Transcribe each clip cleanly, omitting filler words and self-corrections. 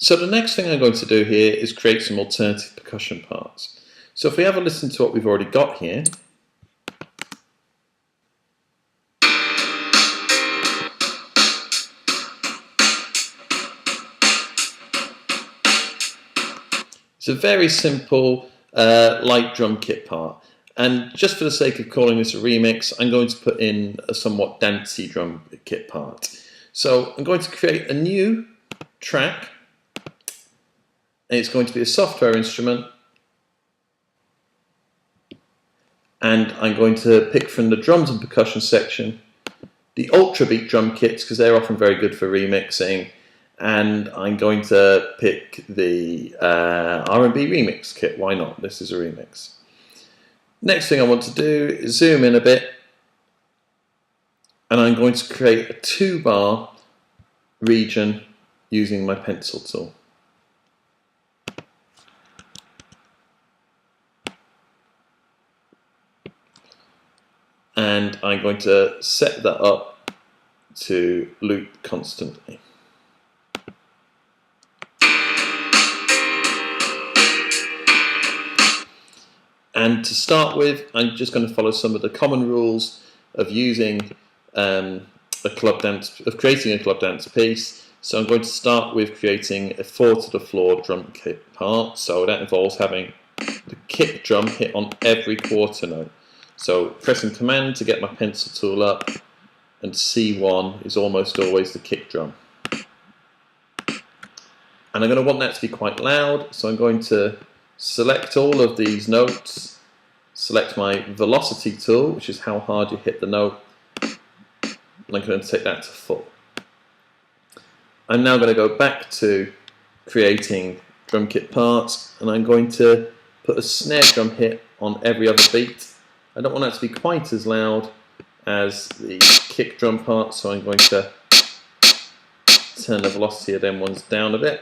So the next thing I'm going to do here is create some alternative percussion parts. So if we have a listen to what we've already got here, it's a very simple light drum kit part. And just for the sake of calling this a remix, I'm going to put in a somewhat dancey drum kit part. So I'm going to create a new track. It's going to be a software instrument. And I'm going to pick from the drums and percussion section the ultra beat drum kits, because they're often very good for remixing. And I'm going to pick the R&B remix kit. Why not? This is a remix. Next thing I want to do is zoom in a bit, and I'm going to create a 2-bar region using my pencil tool. And I'm going to set that up to loop constantly. And to start with, I'm just going to follow some of the common rules of using creating a club dance piece. So I'm going to start with creating a 4-to-the-floor drum kit part. So that involves having the kick drum hit on every quarter note. So pressing Command to get my pencil tool up, and C1 is almost always the kick drum. And I'm going to want that to be quite loud, so I'm going to select all of these notes, select my velocity tool, which is how hard you hit the note, and I'm going to take that to full. I'm now going to go back to creating drum kit parts, and I'm going to put a snare drum hit on every other beat. I don't want that to be quite as loud as the kick drum part, so I'm going to turn the velocity of them ones down a bit.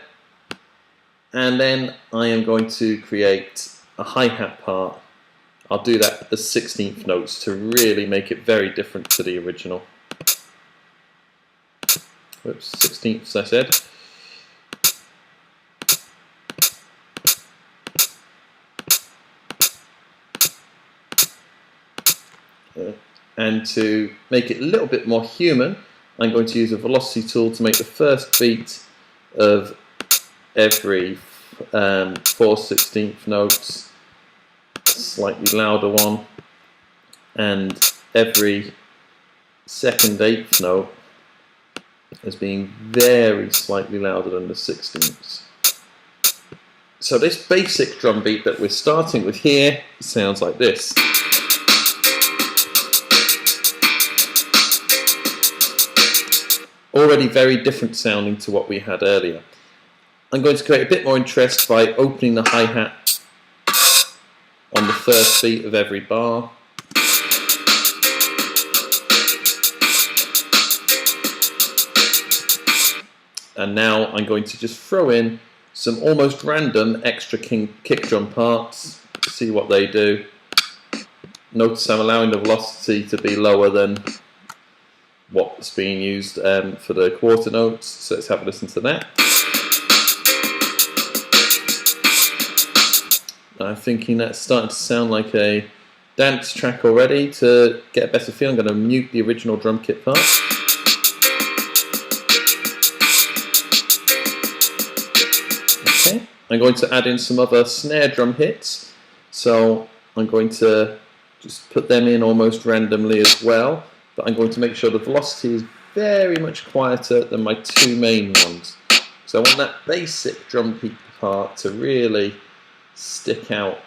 And then I am going to create a hi-hat part. I'll do that as 16th notes to really make it very different to the original. Whoops, 16ths I said. And to make it a little bit more human, I'm going to use a velocity tool to make the first beat of every 4/16 notes slightly louder one, and every second 8th note as being very slightly louder than the 16ths. So this basic drum beat that we're starting with here sounds like this. Already very different sounding to what we had earlier. I'm going to create a bit more interest by opening the hi-hat on the first beat of every bar. And now I'm going to just throw in some almost random extra kick drum parts, see what they do. Notice I'm allowing the velocity to be lower than what's being used for the quarter notes, so let's have a listen to that. I'm thinking that's starting to sound like a dance track already. To get a better feel, I'm going to mute the original drum kit part. Okay, I'm going to add in some other snare drum hits, so I'm going to just put them in almost randomly as well. But I'm going to make sure the velocity is very much quieter than my two main ones. So I want that basic drum beat part to really stick out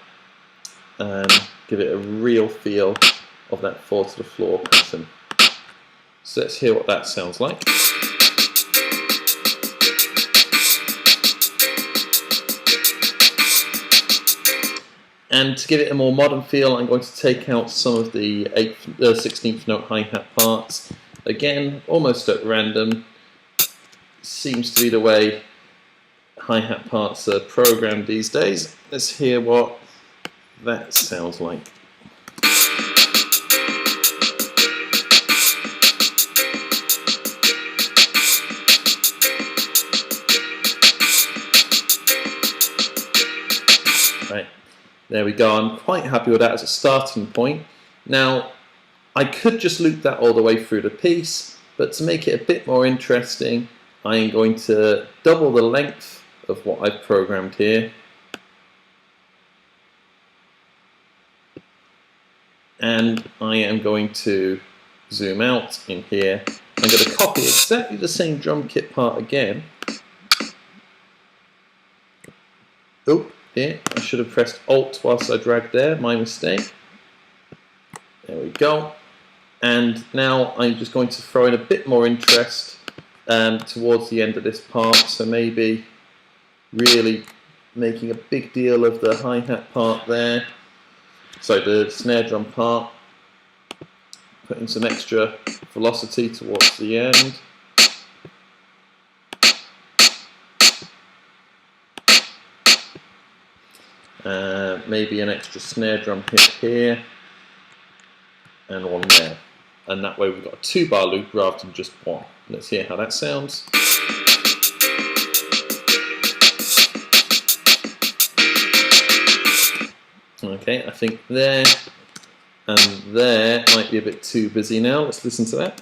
and give it a real feel of that 4-to-the-floor pattern. So let's hear what that sounds like. And to give it a more modern feel, I'm going to take out some of the 16th note hi-hat parts. Again, almost at random. Seems to be the way hi-hat parts are programmed these days. Let's hear what that sounds like. There we go. I'm quite happy with that as a starting point. Now, I could just loop that all the way through the piece, but to make it a bit more interesting, I am going to double the length of what I've programmed here. And I am going to zoom out in here. I'm going to copy exactly the same drum kit part again. Oh, here, I should have pressed Alt whilst I dragged there, my mistake. There we go. And now I'm just going to throw in a bit more interest towards the end of this part, so maybe really making a big deal of the hi-hat part there. So the snare drum part, putting some extra velocity towards the end. Maybe an extra snare drum hit here, and one there. And that way we've got a 2-bar loop rather than just one. Let's hear how that sounds. Okay, I think there and there might be a bit too busy now. Let's listen to that.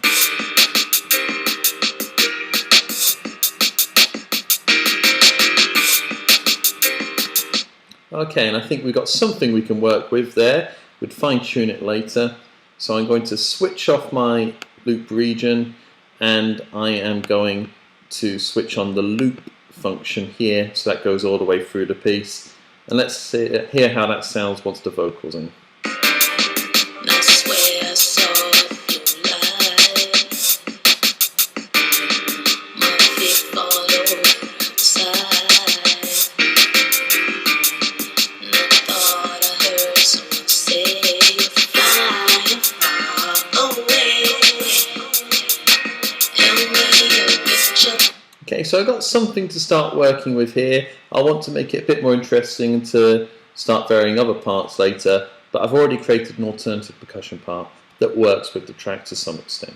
Okay, and I think we've got something we can work with there. We'd fine-tune it later. So I'm going to switch off my loop region, and I am going to switch on the loop function here, so that goes all the way through the piece. And let's hear how that sounds once the vocal's in. Okay, so I've got something to start working with here. I want to make it a bit more interesting and to start varying other parts later, but I've already created an alternative percussion part that works with the track to some extent.